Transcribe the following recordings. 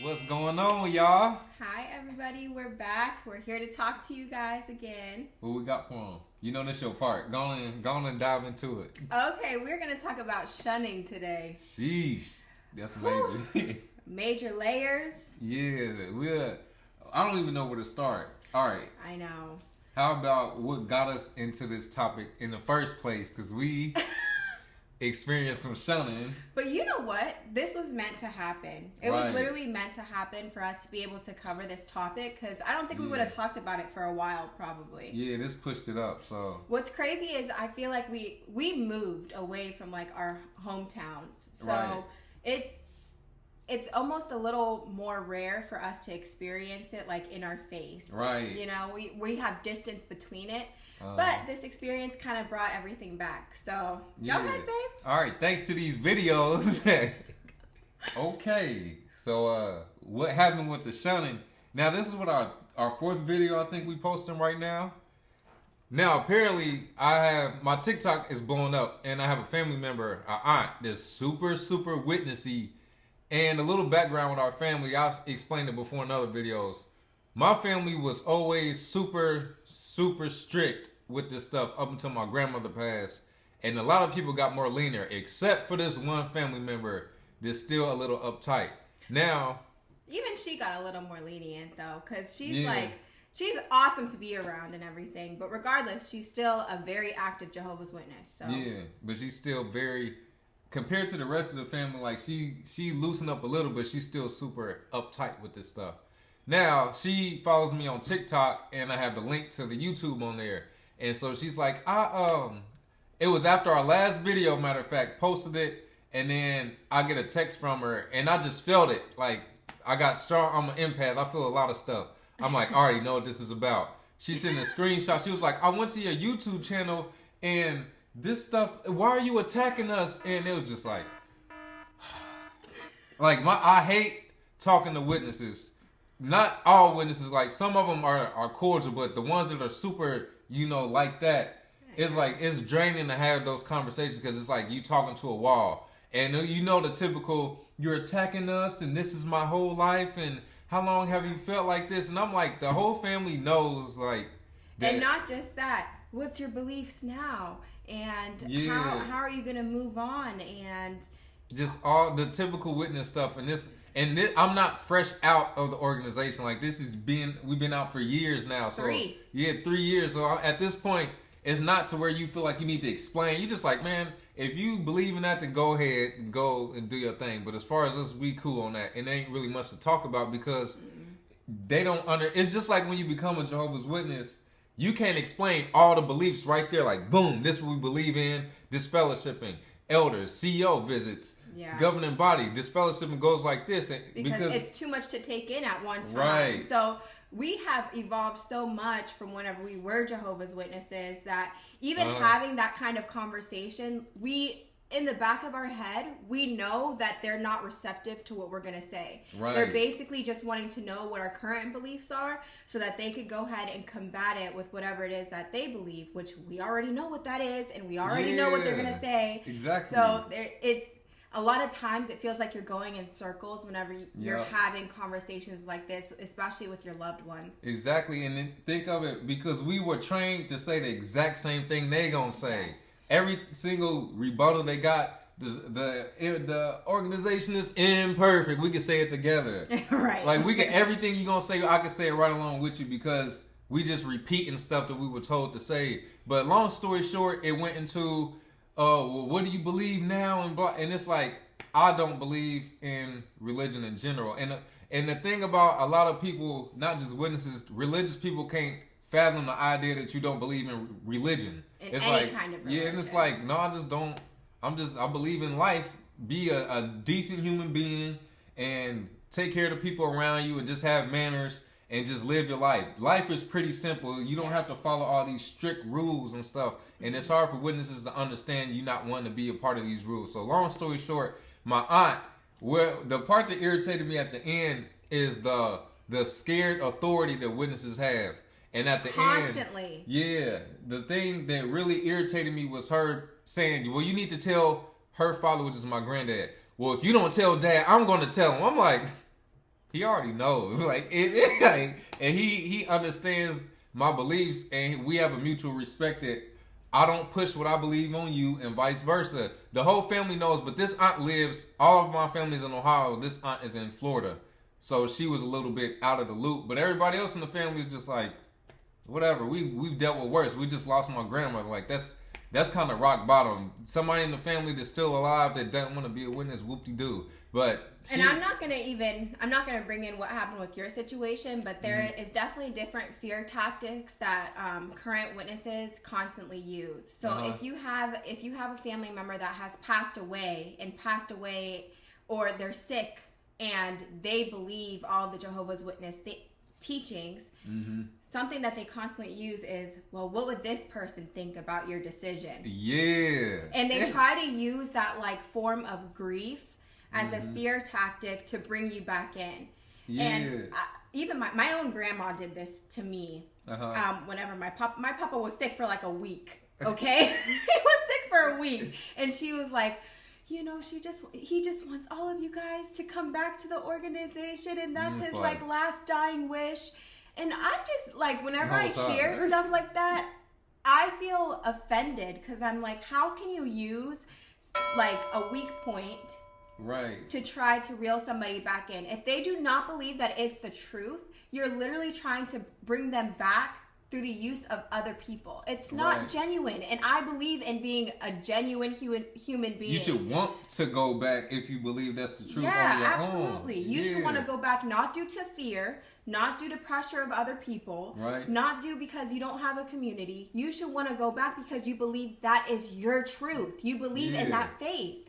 What's going on, y'all? Hi, everybody. We're back. We're here to talk to you guys again. What we got for them? You know this your part. Go on and dive into it. Okay, we're going to talk about shunning today. Sheesh. That's major. Major layers. Yeah, I don't even know where to start. All right. I know. How about what got us into this topic in the first place? Because we experienced some shunning. But you know what? This was meant to happen. It was literally meant to happen for us to be able to cover this topic, because I don't think we would have talked about it for a while, probably. Yeah, this pushed it up. So what's crazy is I feel like we moved away from like our hometowns, so it's almost a little more rare for us to experience it like in our face. Right. You know, we have distance between it. But this experience kind of brought everything back. So, go ahead, babe. All right, thanks to these videos. Okay, so what happened with the shunning? Now, this is what our fourth video I think we posting right now. Now, apparently, my TikTok is blowing up, and I have a family member, an aunt, that's super, super witnessy. And a little background with our family, I explained it before in other videos. My family was always super, super strict with this stuff up until my grandmother passed. And a lot of people got more lenient, except for this one family member that's still a little uptight. Now, even she got a little more lenient though, because she's she's awesome to be around and everything. But regardless, she's still a very active Jehovah's Witness. So yeah, but she's still very, compared to the rest of the family, like she loosened up a little, but she's still super uptight with this stuff. Now, she follows me on TikTok, and I have the link to the YouTube on there. And so she's like, it was after our last video, matter of fact, posted it, and then I get a text from her, and I just felt it. Like, I got strong, I'm an empath, I feel a lot of stuff. I'm like, I already know what this is about. She sent a screenshot, she was like, I went to your YouTube channel, and this stuff, why are you attacking us? And it was just like, I hate talking to witnesses. Not all witnesses, like some of them are cordial, but the ones that are super, like that, it's like, it's draining to have those conversations, because it's like you talking to a wall. And the typical, you're attacking us and this is my whole life and how long have you felt like this? And I'm like, the whole family knows, like, that. And not just that, what's your beliefs now? And how are you going to move on? And just all the typical witness stuff. And this, I'm not fresh out of the organization. Like, we've been out for years now. So 3. Yeah, 3 years. So at this point, it's not to where you feel like you need to explain. You're just like, man, if you believe in that, then go ahead and go and do your thing. But as far as us, we cool on that. And there ain't really much to talk about, because they don't it's just like when you become a Jehovah's Witness, you can't explain all the beliefs right there. Like, boom, this is what we believe in, this fellowshipping, elders, CEO visits. Yeah. Governing body, this fellowship goes like this, because it's too much to take in at one time. Right. So we have evolved so much from whenever we were Jehovah's Witnesses that even having that kind of conversation, in the back of our head, we know that they're not receptive to what we're going to say. Right. They're basically just wanting to know what our current beliefs are so that they could go ahead and combat it with whatever it is that they believe, which we already know what that is, and we already know what they're going to say. Exactly. So a lot of times it feels like you're going in circles whenever you're having conversations like this, especially with your loved ones. Exactly. And then think of it, because we were trained to say the exact same thing they gonna say. Yes. Every single rebuttal they got, the organization is imperfect. We can say it together. Right. Like, everything you're gonna say, I can say it right along with you, because we just repeating stuff that we were told to say. But long story short, it went into, well, what do you believe now? And it's like, I don't believe in religion in general. And the thing about a lot of people, not just witnesses, religious people can't fathom the idea that you don't believe in religion. It's any kind of religion. Yeah, and it's like, no, I just don't. I believe in life. Be a decent human being and take care of the people around you and just have manners and just live your life. Life is pretty simple. You don't have to follow all these strict rules and stuff. And it's hard for witnesses to understand you not wanting to be a part of these rules. So long story short, my aunt, the part that irritated me at the end is the scared authority that witnesses have. And at the constantly. The thing that really irritated me was her saying, well, you need to tell her father, which is my granddad. Well, if you don't tell dad, I'm going to tell him. I'm like, He already knows, like, and he understands my beliefs, and we have a mutual respect that I don't push what I believe on you, and vice versa. The whole family knows, but this aunt lives. All of my family's in Ohio. This aunt is in Florida, so she was a little bit out of the loop. But everybody else in the family is just like, whatever. We've dealt with worse. We just lost my grandmother. Like that's kind of rock bottom. Somebody in the family that's still alive that doesn't want to be a witness, whoop-de-doo. But and I'm not gonna bring in what happened with your situation, but there is definitely different fear tactics that current witnesses constantly use. So if you have a family member that has passed away, or they're sick and they believe all the Jehovah's Witness teachings, something that they constantly use is, well, what would this person think about your decision? Yeah. And they try to use that like form of grief as a fear tactic to bring you back in. Yeah. And even my own grandma did this to me. Whenever my papa was sick for like a week. Okay, he was sick for a week, and she was like, you know, he just wants all of you guys to come back to the organization, and that's his like last dying wish. And I'm just like, whenever I hear stuff like that, I feel offended because I'm like, how can you use like a weak point? Right. To try to reel somebody back in. If they do not believe that it's the truth, you're literally trying to bring them back through the use of other people. It's not genuine. And I believe in being a genuine human being. You should want to go back if you believe that's the truth on your absolutely. own. You should want to go back, not due to fear, not due to pressure of other people, not due because you don't have a community. You should want to go back because you believe that is your truth. You believe in that faith.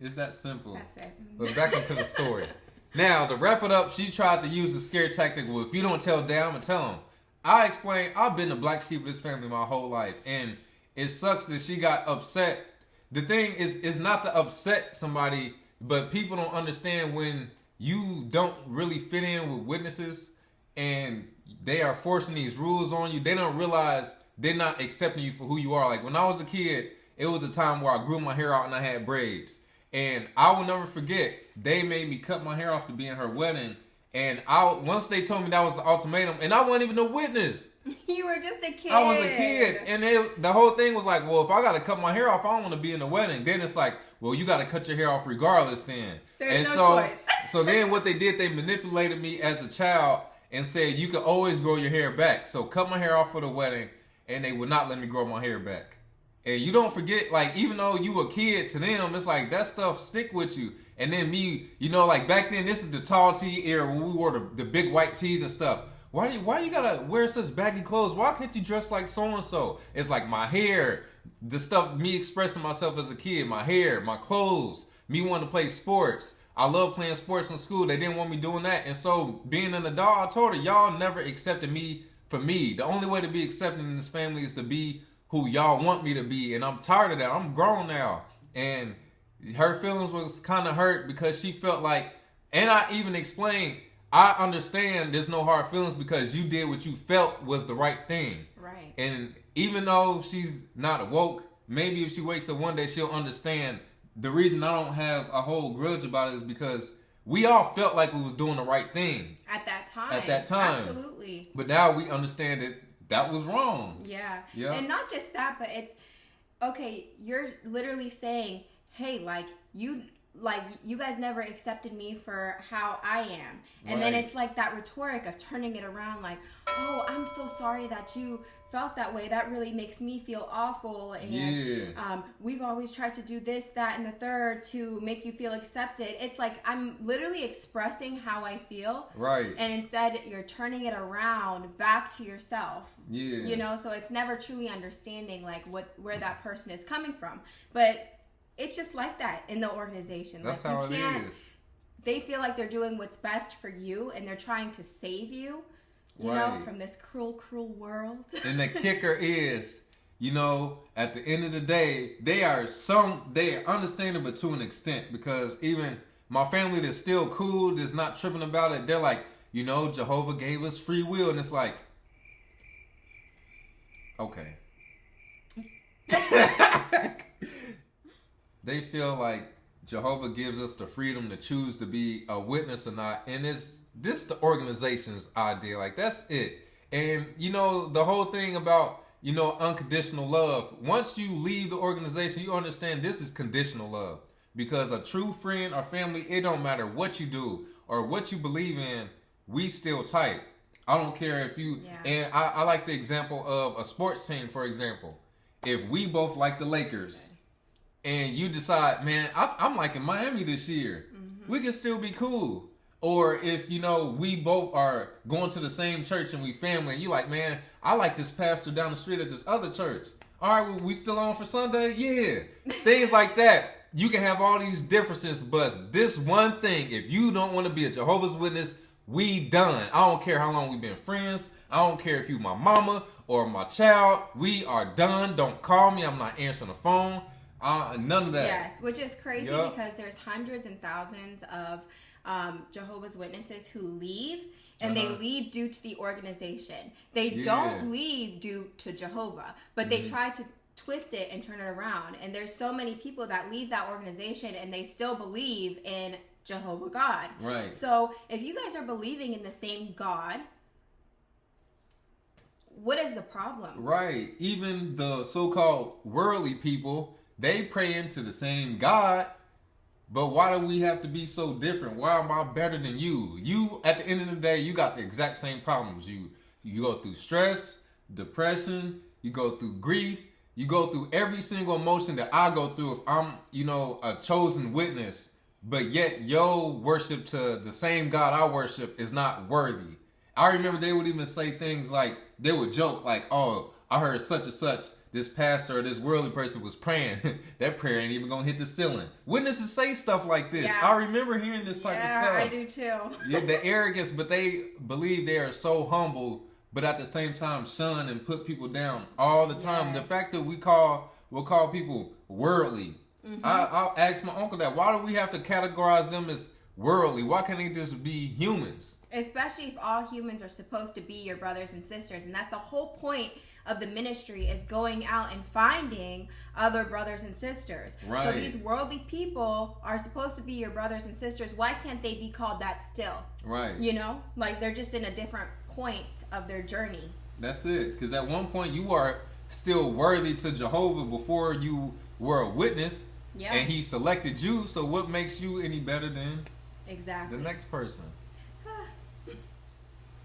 It's that simple. That's it. But back into the story. Now, to wrap it up, she tried to use the scare tactic. Well, if you don't tell Dad, I'm going to tell him. I explained, I've been the black sheep of this family my whole life. And it sucks that she got upset. The thing is not to upset somebody, but people don't understand when you don't really fit in with witnesses and they are forcing these rules on you. They don't realize they're not accepting you for who you are. Like when I was a kid, it was a time where I grew my hair out and I had braids. And I will never forget, they made me cut my hair off to be in her wedding. And once they told me that was the ultimatum, and I wasn't even a witness. You were just a kid. I was a kid. And the whole thing was like, well, if I got to cut my hair off, I don't want to be in the wedding. Then it's like, well, you got to cut your hair off regardless then. There's no choice. So then what they did, they manipulated me as a child and said, you can always grow your hair back. So cut my hair off for the wedding, and they would not let me grow my hair back. And you don't forget, like, even though you a kid, to them, it's like that stuff stick with you. And then me, you know, like back then, this is the tall tee era when we wore the big white tees and stuff. Why you gotta wear such baggy clothes? Why can't you dress like so-and-so? It's like my hair, the stuff, me expressing myself as a kid, my hair, my clothes, me wanting to play sports. I love playing sports in school. They didn't want me doing that. And so being an adult, I told her, y'all never accepted me for me. The only way to be accepted in this family is to be who y'all want me to be, and I'm tired of that. I'm grown now. And her feelings was kind of hurt because she felt like, and I even explained, I understand there's no hard feelings because you did what you felt was the right thing. Right. And even though she's not woke, maybe if she wakes up one day, she'll understand the reason I don't have a whole grudge about it is because we all felt like we was doing the right thing. At that time. Absolutely. But now we understand that was wrong. Yeah. And not just that, but it's, okay, you're literally saying, hey, like you guys never accepted me for how I am. And then it's like that rhetoric of turning it around like, oh, I'm so sorry that you felt that way. That really makes me feel awful. And we've always tried to do this, that, and the third to make you feel accepted. It's like I'm literally expressing how I feel. Right. And instead you're turning it around back to yourself. Yeah. You know, so it's never truly understanding like where that person is coming from. But it's just like that in the organization. That's like, how it is. They feel like they're doing what's best for you and they're trying to save you, you know, from this cruel, cruel world. And the kicker is, you know, at the end of the day, they are understandable to an extent because even my family that's still cool, that's not tripping about it, they're like, you know, Jehovah gave us free will. And it's like, okay. They feel like Jehovah gives us the freedom to choose to be a witness or not. And it's this the organization's idea. Like, that's it. And, you know, the whole thing about, you know, unconditional love. Once you leave the organization, you understand this is conditional love. Because a true friend or family, it don't matter what you do or what you believe in, we still tight. I don't care if you... Yeah. And I like the example of a sports team, for example. If we both like the Lakers and you decide, man, I'm liking Miami this year, we can still be cool. Or if, you know, we both are going to the same church and we family, and you like, man, I like this pastor down the street at this other church. All right, well, we still on for Sunday? Yeah. Things like that. You can have all these differences, but this one thing, if you don't want to be a Jehovah's Witness, we done. I don't care how long we've been friends. I don't care if you my mama or my child. We are done. Don't call me. I'm not answering the phone. None of that. Yes, which is crazy because there's hundreds and thousands of Jehovah's Witnesses who leave, and they leave due to the organization. They don't leave due to Jehovah, but they try to twist it and turn it around. And there's so many people that leave that organization and they still believe in Jehovah God. Right. So if you guys are believing in the same God, what is the problem? Right. Even the so-called worldly people, they pray into the same God. But why do we have to be so different? Why am I better than you? You, at the end of the day, you got the exact same problems. You go through stress, depression, you go through grief, you go through every single emotion that I go through if I'm, you know, a chosen witness, but yet your worship to the same God I worship is not worthy. I remember they would even say things like, they would joke like, oh, I heard such and such, this pastor or this worldly person was praying. That prayer ain't even gonna hit the ceiling. Witnesses say stuff like this. Yeah. I remember hearing this type of stuff. Yeah, I do too. Yeah, the arrogance, but they believe they are so humble, but at the same time shun and put people down all the time. Yes. The fact that we'll call people worldly. I'll ask my uncle that. Why do we have to categorize them as worldly? Why can't they just be humans? Especially if all humans are supposed to be your brothers and sisters. And that's the whole point of the ministry, is going out and finding other brothers and sisters. Right. So these worldly people are supposed to be your brothers and sisters. Why can't they be called that still? Right. You know, like they're just in a different point of their journey. That's it. Because at one point you are still worthy to Jehovah before you were a witness. Yeah. And he selected you. So what makes you any better than the next person?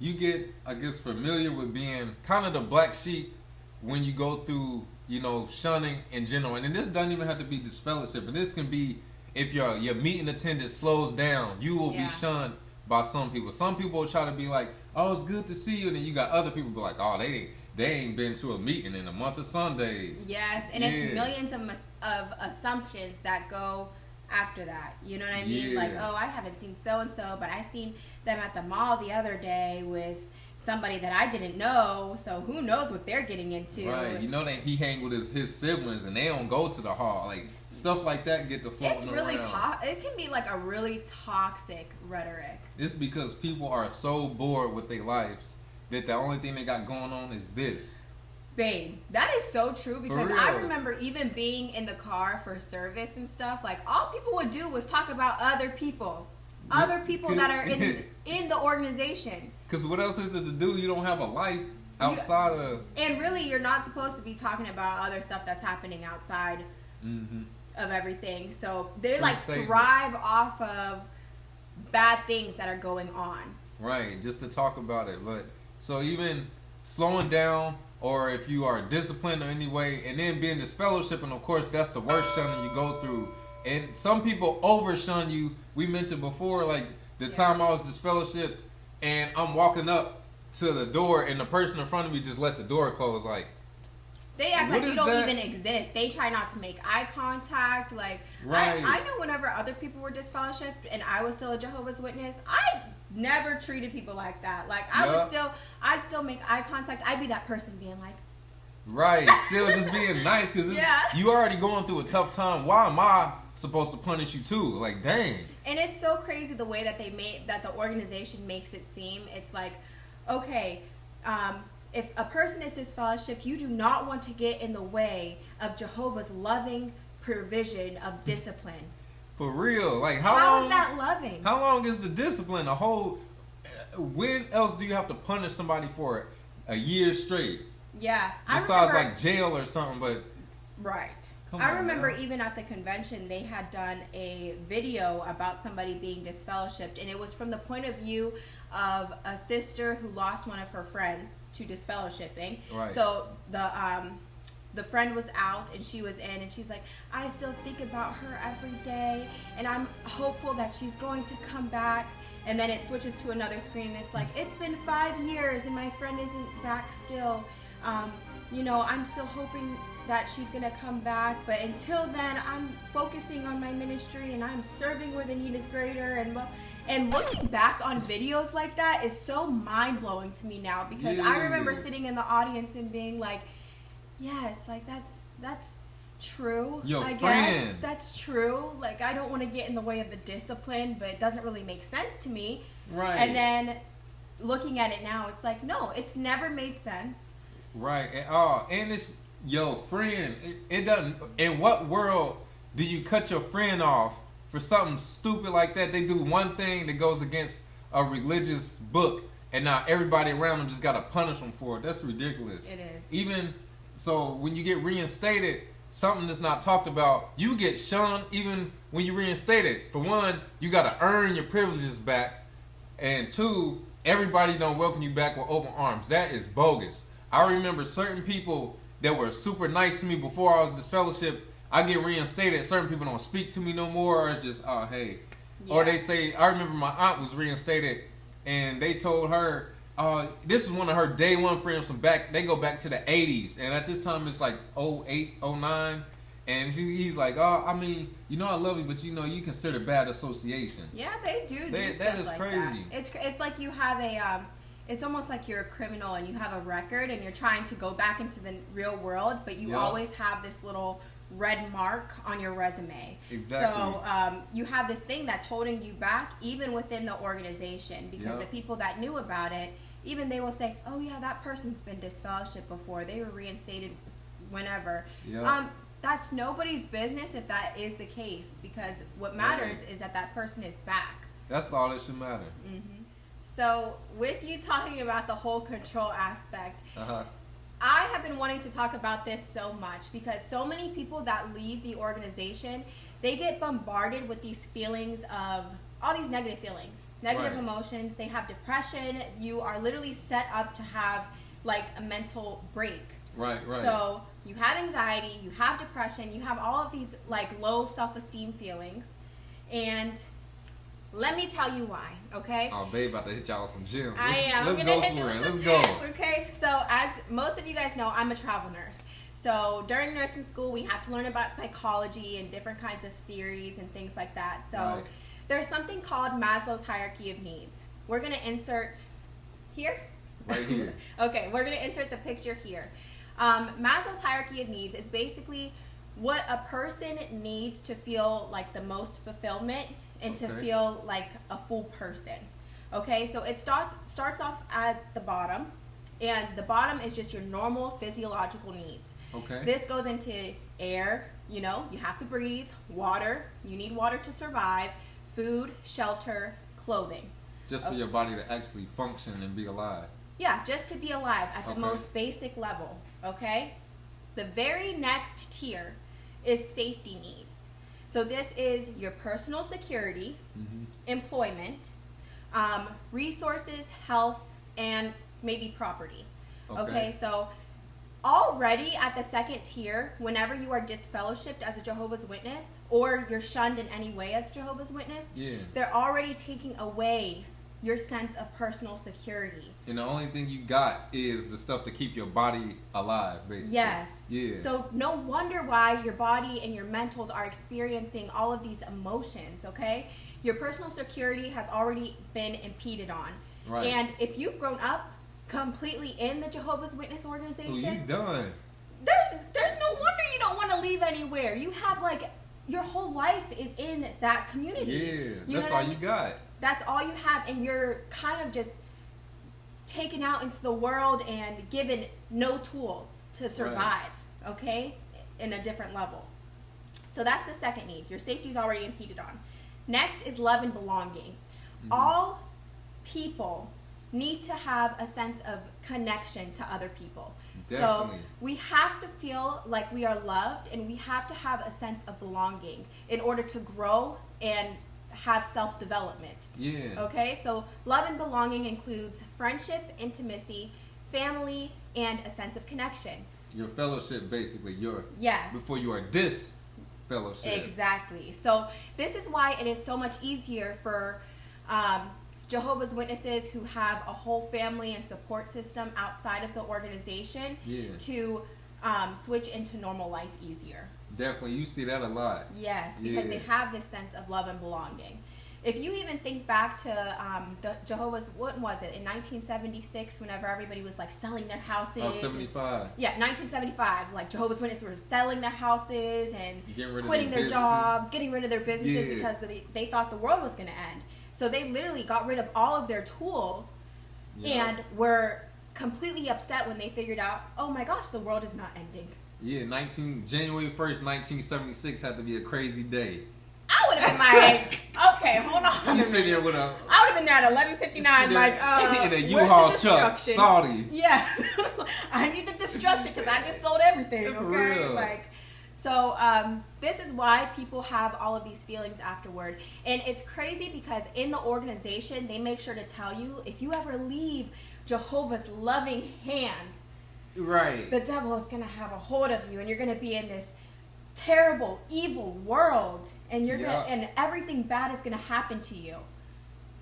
You get, I guess, familiar with being kind of the black sheep when you go through, you know, shunning in general. And this doesn't even have to be disfellowship. And this can be if your meeting attendance slows down, you will be shunned by some people. Some people will try to be like, oh, it's good to see you. And then you got other people be like, oh, they ain't been to a meeting in a month of Sundays. Yes, and it's millions of assumptions that go after that. You know what I mean? Like, oh, I haven't seen so-and-so, but I seen them at the mall the other day with somebody that I didn't know, so who knows what they're getting into. Right. You know that he hang with his siblings and they don't go to the hall. Like, stuff like that get the floating It's really it can be like a really toxic rhetoric. It's because people are so bored with their lives that the only thing they got going on is this. Babe, that is so true, because I remember even being in the car for service and stuff, like all people would do was talk about other people that are in the organization. Because what else is it to do? You don't have a life outside of... And really, you're not supposed to be talking about other stuff that's happening outside of everything. So they thrive off of bad things that are going on. Right, just to talk about it. But so even slowing down, or if you are disciplined in any way, and then being disfellowship, and of course that's the worst shunning you go through. And some people over shun you. We mentioned before, like the time I was disfellowship, and I'm walking up to the door, and the person in front of me just let the door close. Like, they act like you don't even exist. They try not to make eye contact. Like, I know whenever other people were disfellowshipped and I was still a Jehovah's Witness, I never treated people like that. Like, I'd still make eye contact. I'd be that person being like, right, still just being nice, because you already going through a tough time. Why am I supposed to punish you too? Like, dang. And it's so crazy the way that the organization makes it seem. It's like, okay, if a person is disfellowshipped, you do not want to get in the way of Jehovah's loving provision of discipline. For real. Like, how is that loving? How long is the discipline? when else do you have to punish somebody for a year straight? Yeah. Besides like jail or something, but right. I remember even at the convention, they had done a video about somebody being disfellowshipped, and it was from the point of view of a sister who lost one of her friends to disfellowshipping. Right. So the friend was out and she was in, and she's like, I still think about her every day, and I'm hopeful that she's going to come back. And then it switches to another screen, and it's like, it's been 5 years and my friend isn't back still. You know, I'm still hoping that she's gonna come back, but until then, I'm focusing on my ministry and I'm serving where the need is greater. And looking back on videos like that is so mind blowing to me now, because I remember sitting in the audience and being like, yes, like that's true. I guess that's true. Like, I don't want to get in the way of the discipline, but it doesn't really make sense to me. Right. And then looking at it now, it's like, no, it's never made sense. Right. And it's, friend, it doesn't. In what world do you cut your friend off for something stupid like that? They do one thing that goes against a religious book, and now everybody around them just got to punish them for it. That's ridiculous. It is. Even so, when you get reinstated, something that's not talked about, you get shunned even when you reinstated. For one, you got to earn your privileges back, and two, everybody don't welcome you back with open arms. That is bogus. I remember certain people that were super nice to me before I was disfellowshipped. I get reinstated, certain people don't speak to me no more, or it's just, oh, hey. Yeah. Or they say, I remember my aunt was reinstated, and they told her, this is one of her day one friends from back, they go back to the 80s, and at this time it's like 08, 09, and he's like, I mean, I love you, but you consider bad association. Yeah, they do stuff that is like crazy. That. It's like you have a, it's almost like you're a criminal and you have a record and you're trying to go back into the real world, but you always have this little red mark on your resume. Exactly. So you have this thing that's holding you back even within the organization, because the people that knew about it, even they will say, oh yeah, that person's been disfellowshipped before, they were reinstated whenever. That's nobody's business if that is the case, because what matters is that person is back. That's all that should matter. Mm-hmm. So with you talking about the whole control aspect, I have been wanting to talk about this so much, because so many people that leave the organization, they get bombarded with these feelings of all these negative feelings, negative emotions. They have depression. You are literally set up to have like a mental break. Right. So you have anxiety, you have depression, you have all of these like low self-esteem feelings, and let me tell you why, okay? Oh, babe, about to hit y'all with some gems. I am. Let's go for it. Let's go. Okay, so as most of you guys know, I'm a travel nurse. So during nursing school, we have to learn about psychology and different kinds of theories and things like that. So there's something called Maslow's hierarchy of needs. We're going to insert here. Right here. Okay, we're going to insert the picture here. Maslow's hierarchy of needs is basically what a person needs to feel like the most fulfillment and to feel like a full person. Okay, so it starts off at the bottom, and the bottom is just your normal physiological needs. Okay. This goes into air, you have to breathe, water, you need water to survive, food, shelter, clothing. Just for your body to actually function and be alive. Yeah, just to be alive at the most basic level, okay? The very next tier is safety needs. So this is your personal security, employment, resources, health, and maybe property. Okay, so already at the second tier, whenever you are disfellowshipped as a Jehovah's Witness, or you're shunned in any way as Jehovah's Witness, they're already taking away your sense of personal security. And the only thing you got is the stuff to keep your body alive, basically. Yes. Yeah. So no wonder why your body and your mentals are experiencing all of these emotions, okay? Your personal security has already been impeded on. Right. And if you've grown up completely in the Jehovah's Witness organization, you done. There's no wonder you don't want to leave anywhere. You have like your whole life is in that community. Yeah, that's all you got. That's all you have, and you're kind of just taken out into the world and given no tools to survive, okay, in a different level. So that's the second need. Your safety is already impeded on. Next is love and belonging. All people need to have a sense of connection to other people. Definitely. So we have to feel like we are loved, and we have to have a sense of belonging in order to grow and have self-development. Yeah. Okay, so love and belonging includes friendship, intimacy, family, and a sense of connection. Your fellowship, basically. Yes. Before you are this fellowship. Exactly. So this is why it is so much easier for Jehovah's Witnesses who have a whole family and support system outside of the organization to switch into normal life easier. Definitely. You see that a lot. Yes, because they have this sense of love and belonging. If you even think back to the Jehovah's, what was it, in 1976, whenever everybody was like selling their houses. Oh, 75. Yeah, 1975. Like Jehovah's Witnesses were selling their houses and quitting their businesses. Jobs, getting rid of their businesses because they thought the world was going to end. So they literally got rid of all of their tools and were completely upset when they figured out, oh my gosh, the world is not ending. Yeah, January 1st, 1976 had to be a crazy day. I would have been like, okay, hold on. You sitting there with a... I would have been there at 11:59, like, in a U-Haul truck, Saudi. Yeah. I need the destruction because I just sold everything, okay? For real. Like, so this is why people have all of these feelings afterward. And it's crazy because in the organization, they make sure to tell you, if you ever leave Jehovah's loving hand, right, the devil is going to have a hold of you and you're going to be in this terrible, evil world, and you're gonna, and everything bad is going to happen to you.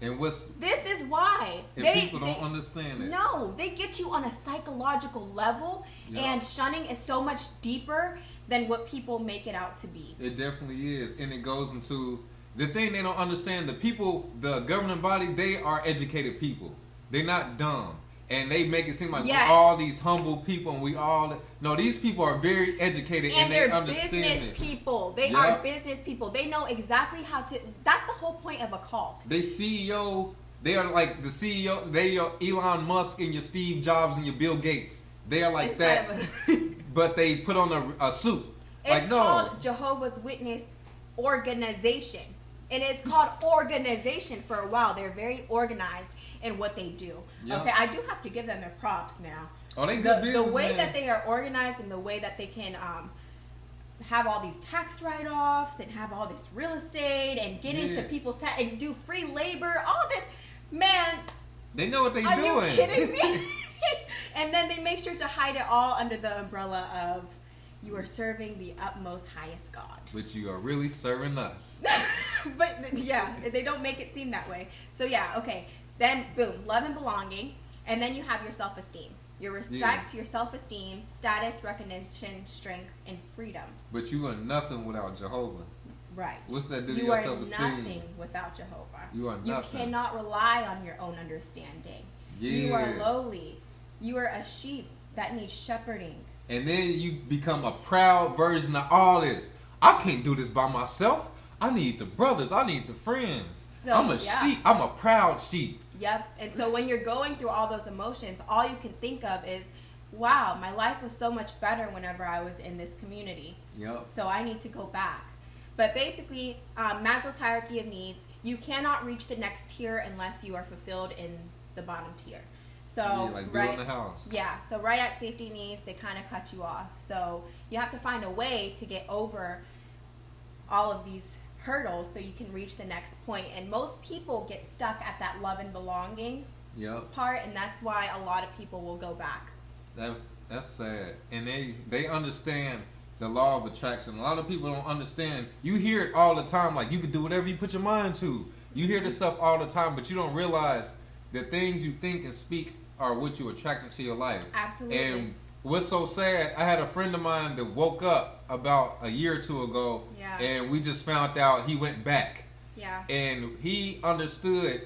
And this is why people don't understand it. No, they get you on a psychological level, and shunning is so much deeper than what people make it out to be. It definitely is, and it goes into the thing they don't understand. The people, the governing body, they are educated people. They're not dumb. And they make it seem like we're all these humble people, and we all... No, these people are very educated, and they understand business people. They are business people. They know exactly how to... That's the whole point of a cult. They CEO... They are like the CEO... They are Elon Musk and your Steve Jobs and your Bill Gates. They are like that, but they put on a suit. It's called Jehovah's Witness Organization. And it's called organization for a while. They're very organized in what they do. Yep. Okay, I do have to give them their props now. Oh, they good business, the way that they are organized and the way that they can have all these tax write-offs and have all this real estate and get into people's and do free labor, all this, man. They know what they're doing. Are you kidding me? And then they make sure to hide it all under the umbrella of you are serving the utmost highest God. But you are really serving us. But yeah, they don't make it seem that way. So yeah, okay. Then boom, love and belonging. And then you have your self-esteem. Your respect, your self-esteem, status, recognition, strength, and freedom. But you are nothing without Jehovah. Right. What's that do to your self-esteem? You are nothing without Jehovah. You are nothing. You cannot rely on your own understanding. Yeah. You are lowly. You are a sheep that needs shepherding. And then you become a proud version of all this. I can't do this by myself. I need the brothers. I need the friends. So, I'm a sheep. I'm a proud sheep. Yep. And so when you're going through all those emotions, all you can think of is, wow, my life was so much better whenever I was in this community. Yep. So I need to go back. But basically, Maslow's hierarchy of needs, you cannot reach the next tier unless you are fulfilled in the bottom tier. So like building a house. Yeah. So right at safety needs, they kind of cut you off. So you have to find a way to get over all of these hurdles so you can reach the next point. And most people get stuck at that love and belonging part, and that's why a lot of people will go back. That's sad. And they understand the law of attraction. A lot of people don't understand. You hear it all the time, like you can do whatever you put your mind to. You hear this stuff all the time, but you don't realize the things you think and speak are what you attract into your life. Absolutely. And what's so sad, I had a friend of mine that woke up about a year or two ago, and we just found out he went back. Yeah. And he understood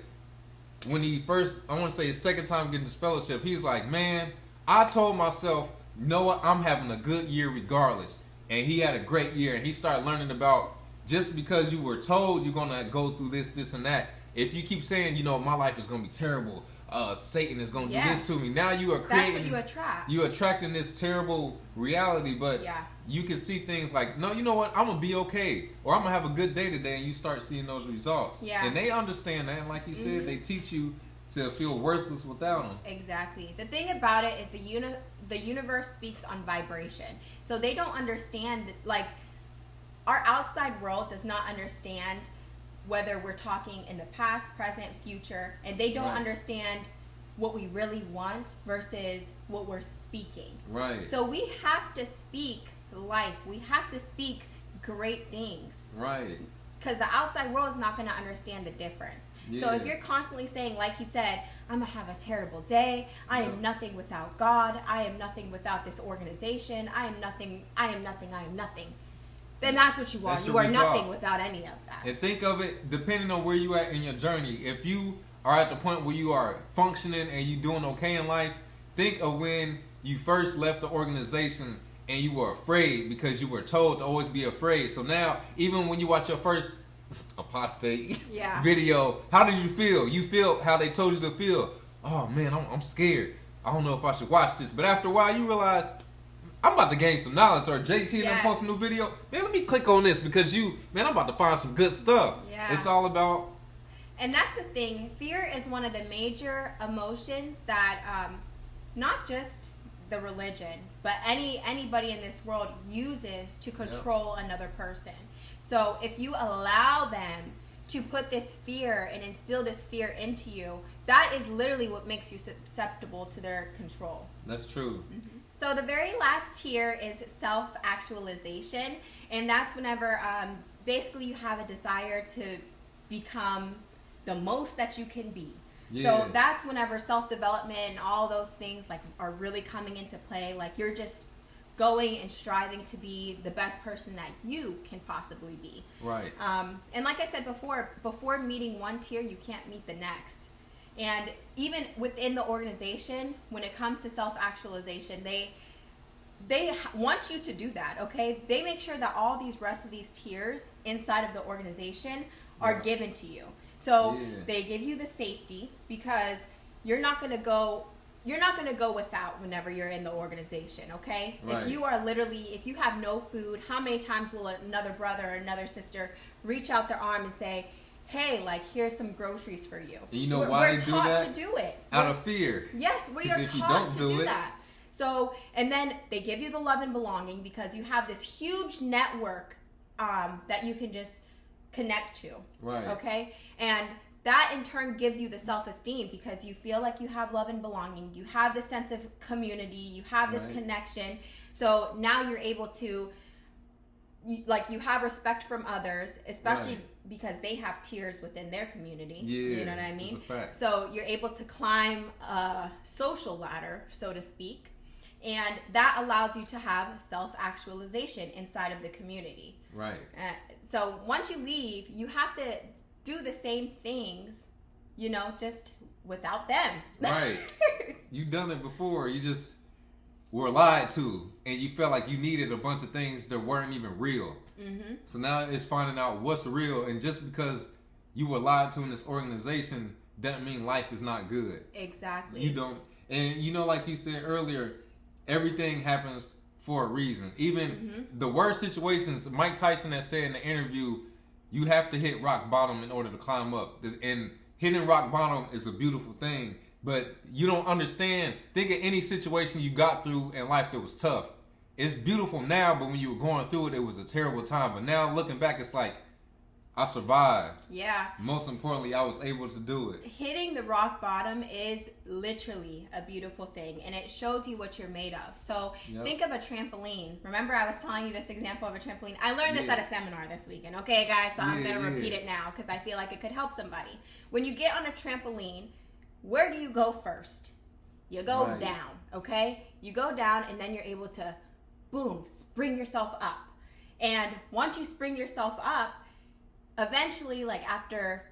when he first, I want to say his second time getting this fellowship, he's like, man, I told myself, Noah, I'm having a good year regardless. And he had a great year, and he started learning about just because you were told you're going to go through this, and that, if you keep saying, you know, my life is going to be terrible, Satan is going to do this to me. Now you are creating... That's what you attract. You're attracting this terrible reality, but you can see things like, no, you know what? I'm going to be okay. Or I'm going to have a good day today, and you start seeing those results. Yeah. And they understand that. And like you said, they teach you to feel worthless without them. Exactly. The thing about it is the universe speaks on vibration. So they don't understand, like, our outside world does not understand whether we're talking in the past, present, future, and they don't understand what we really want versus what we're speaking. Right. So we have to speak life. We have to speak great things. Right. Because the outside world is not going to understand the difference. Yeah. So if you're constantly saying, like he said, I'm going to have a terrible day. I am nothing without God. I am nothing without this organization. I am nothing. Then that's what you are. You are nothing without any of that. And think of it, depending on where you at in your journey. If you are at the point where you are functioning and you doing okay in life, think of when you first left the organization and you were afraid because you were told to always be afraid. So now, even when you watch your first apostate video, how did you feel? You feel how they told you to feel. Oh man, I'm scared. I don't know if I should watch this. But after a while, you realize, I'm about to gain some knowledge. Or JT and them post a new video. Man, let me click on this because I'm about to find some good stuff. Yeah. It's all about. And that's the thing. Fear is one of the major emotions that not just the religion, but anybody in this world uses to control another person. So if you allow them to put this fear and instill this fear into you, that is literally what makes you susceptible to their control. That's true. Mm-hmm. So the very last tier is self-actualization, and that's whenever basically you have a desire to become the most that you can be. Yeah. So that's whenever self-development and all those things like are really coming into play. Like you're just going and striving to be the best person that you can possibly be. Right. And like I said before meeting one tier, you can't meet the next. And even within the organization, when it comes to self-actualization, they want you to do that, okay? They make sure that all these rest of these tiers inside of the organization are given to you. So they give you the safety because you're not going to go without whenever you're in the organization, okay? Right. If you have no food, how many times will another brother or another sister reach out their arm and say, hey, like, here's some groceries for you. And you know why they do that? We're taught to do it. Out of fear. Yes, we are taught to do that. So, and then they give you the love and belonging because you have this huge network that you can just connect to. Right. Okay? And that in turn gives you the self-esteem because you feel like you have love and belonging. You have this sense of community. You have this connection. So now you're able to, you have respect from others, especially because they have tiers within their community. Yeah, you know what I mean? That's a fact. So you're able to climb a social ladder, so to speak. And that allows you to have self-actualization inside of the community. Right. So once you leave, you have to do the same things, just without them. Right. You've done it before. You just were lied to, and you felt like you needed a bunch of things that weren't even real. Mm-hmm. So now it's finding out what's real, and just because you were lied to in this organization doesn't mean life is not good. Exactly. You don't, and like you said earlier, everything happens for a reason. Even the worst situations, Mike Tyson has said in the interview, you have to hit rock bottom in order to climb up. And hitting rock bottom is a beautiful thing, but you don't understand. Think of any situation you got through in life that was tough. It's beautiful now, but when you were going through it, it was a terrible time. But now looking back, it's like, I survived. Yeah. Most importantly, I was able to do it. Hitting the rock bottom is literally a beautiful thing, and it shows you what you're made of. So think of a trampoline. Remember I was telling you this example of a trampoline? I learned this at a seminar this weekend. Okay, guys, so I'm going to repeat it now because I feel like it could help somebody. When you get on a trampoline, where do you go first? You go down, okay? You go down, and then you're able to, boom, spring yourself up. And once you spring yourself up, eventually, like after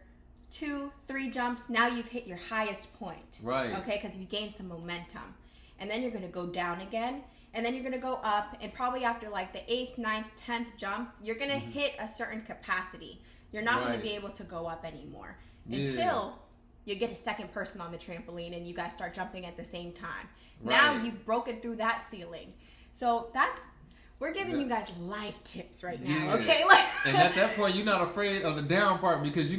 2-3 jumps, now you've hit your highest point. Right. Okay, because you gained some momentum. And then you're going to go down again. And then you're going to go up. And probably after like the 8th, 9th, 10th jump, you're going to hit a certain capacity. You're not going to be able to go up anymore until you get a second person on the trampoline and you guys start jumping at the same time. Right. Now you've broken through that ceiling. So we're giving you guys life tips right now, okay? And at that point, you're not afraid of the down part because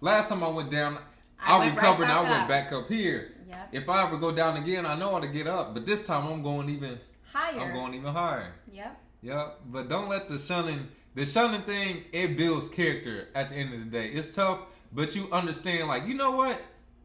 last time I went down, I recovered and I went back up here. Yep. If I ever go down again, I know how to get up. But this time I'm going even higher. I'm going even higher. Yep. Yep. But don't let the shunning thing, it builds character at the end of the day. It's tough, but you understand, like, you know what?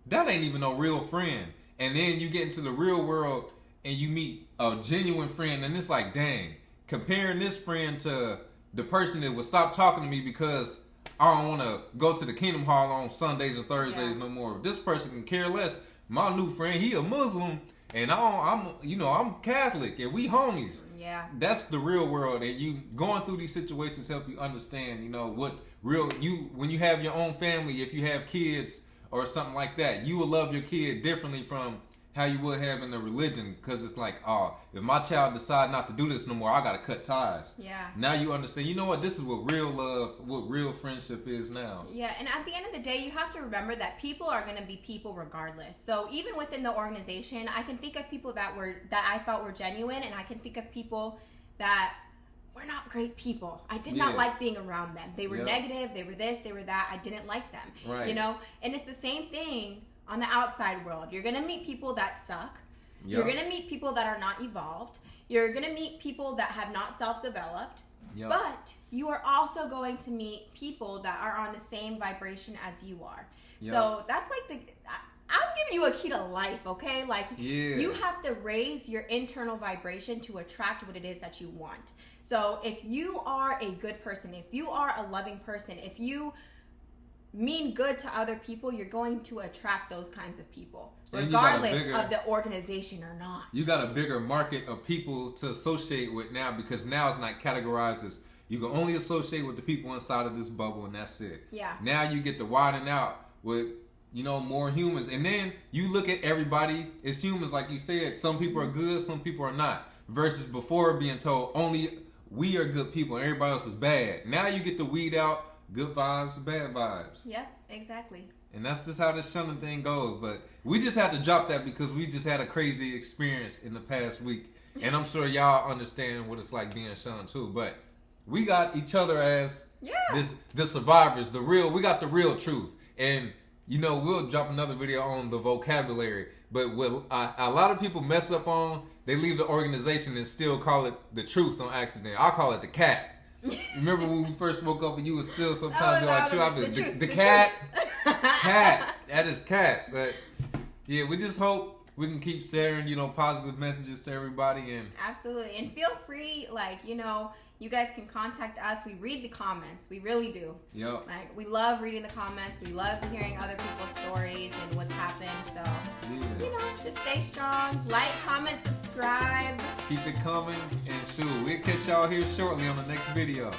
That ain't even no real friend. And then you get into the real world and you meet a genuine friend, and it's like, dang, comparing this friend to the person that would stop talking to me because I don't want to go to the Kingdom Hall on Sundays or Thursdays no more. This person can care less. My new friend, he a Muslim, and I'm Catholic, and we homies. Yeah. That's the real world, and you going through these situations help you understand, what when you have your own family, if you have kids or something like that, you will love your kid differently from how you would have in the religion, because it's like, oh, if my child decide not to do this no more, I gotta cut ties. Yeah. Now you understand, you know what, this is what real love, what real friendship is now. Yeah, and at the end of the day, you have to remember that people are going to be people regardless. So even within the organization, I can think of people that I felt were genuine, and I can think of people that were not great people. I did not like being around them. They were negative, they were this, they were that. I didn't like them. Right. And it's the same thing on the outside world. You're going to meet people that suck. Yep. You're going to meet people that are not evolved. You're going to meet people that have not self-developed. Yep. But you are also going to meet people that are on the same vibration as you are. Yep. So that's like I'm giving you a key to life, okay? Like, you have to raise your internal vibration to attract what it is that you want. So if you are a good person, if you are a loving person, if you mean good to other people, you're going to attract those kinds of people, regardless of the organization or not. You got a bigger market of people to associate with now, because now it's not categorized as you can only associate with the people inside of this bubble, and that's it. Yeah. Now you get to widen out with more humans, and then you look at everybody as humans, like you said. Some people are good, some people are not. Versus before being told only we are good people and everybody else is bad. Now you get to weed out good vibes, bad vibes. Yeah, exactly. And that's just how this shunning thing goes. But we just had to drop that because we just had a crazy experience in the past week. And I'm sure y'all understand what it's like being shunned too. But we got each other as the survivors, we got the real truth. And, we'll drop another video on the vocabulary. But what a lot of people mess up on, they leave the organization and still call it the truth on accident. I call it the cat. Remember when we first woke up and you would still sometimes be like, the cat? Cat. That is cat. But yeah, we just hope we can keep sharing, positive messages to everybody. And absolutely. And feel free, you guys can contact us. We read the comments. We really do. Yep. Like, we love reading the comments. We love hearing other people's stories and what's happened. So, just stay strong. Like, comment, subscribe. Keep it coming. And we'll catch y'all here shortly on the next video.